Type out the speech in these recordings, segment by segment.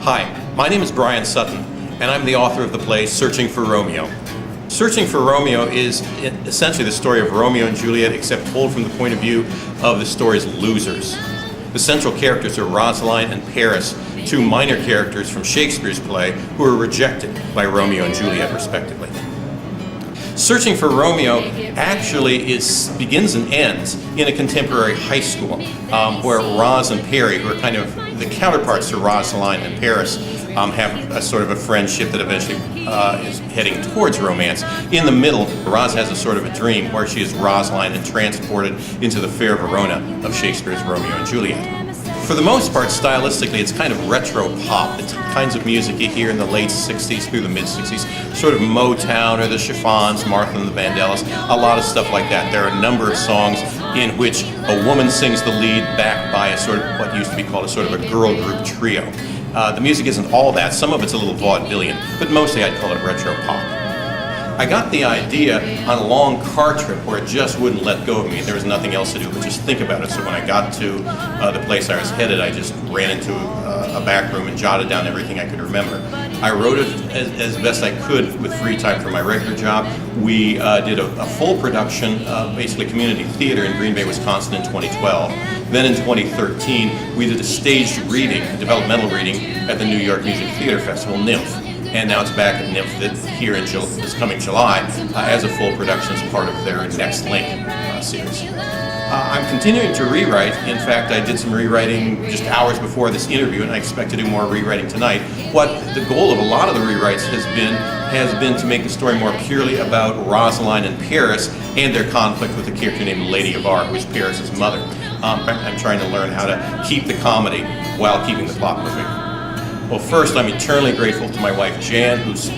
Hi, my name is Brian Sutton, and I'm the author of the play Searching for Romeo. Searching for Romeo is essentially the story of Romeo and Juliet, except told from the point of view of the story's losers. The central characters are Rosaline and Paris, two minor characters from Shakespeare's play who are rejected by Romeo and Juliet, respectively. Searching for Romeo actually begins and ends in a contemporary high school where Roz and Perry, who are kind of the counterparts to Rosaline and Paris, have a sort of a friendship that eventually is heading towards romance. In the middle, Roz has a sort of a dream where she is Rosaline and transported into the fair Verona of Shakespeare's Romeo and Juliet. For the most part, stylistically, it's kind of retro pop. It's the kinds of music you hear in the late 60s through the mid 60s, sort of Motown or the Chiffons, Martha and the Vandellas, a lot of stuff like that. There are a number of songs in which a woman sings the lead backed by a sort of what used to be called a sort of a girl group trio. The music isn't all that. Some of it's a little vaudevillian, but mostly I'd call it retro pop. I got the idea on a long car trip where it just wouldn't let go of me. There was nothing else to do but just think about it. So when I got to the place I was headed, I just ran into a back room and jotted down everything I could remember. I wrote it as best I could with free time for my regular job. We did a full production, basically community theater in Green Bay, Wisconsin in 2012. Then in 2013, we did a staged reading, a developmental reading at the New York Music Theater Festival, NYMF. And now it's back at NYMF here in this coming July as a full production as part of their Next Link series. I'm continuing to rewrite. In fact, I did some rewriting just hours before this interview, and I expect to do more rewriting tonight. What the goal of a lot of the rewrites has been to make the story more purely about Rosaline and Paris and their conflict with a character named Lady of R, who is Paris's mother. I'm trying to learn how to keep the comedy while keeping the plot moving. Well, first, I'm eternally grateful to my wife, Jan, who's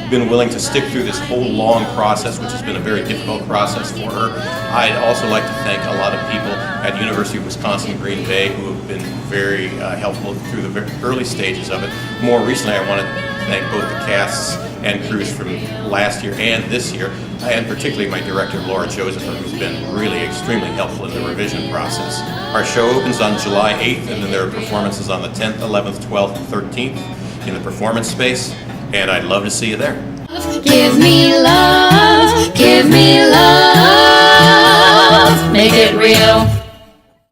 been willing to stick through this whole long process, which has been a very difficult process for her. I'd also like to thank a lot of people at University of Wisconsin Green Bay who have been very helpful through the very early stages of it. More recently, I want to thank both the casts and crews from last year and this year, and particularly my director, Laura Joseph, who's been really extremely helpful in the revision process. Our show opens on July 8th, and then there are performances on the 10th, 11th, 12th, and 13th in the Performance Space, and I'd love to see you there. Give me love, make it real.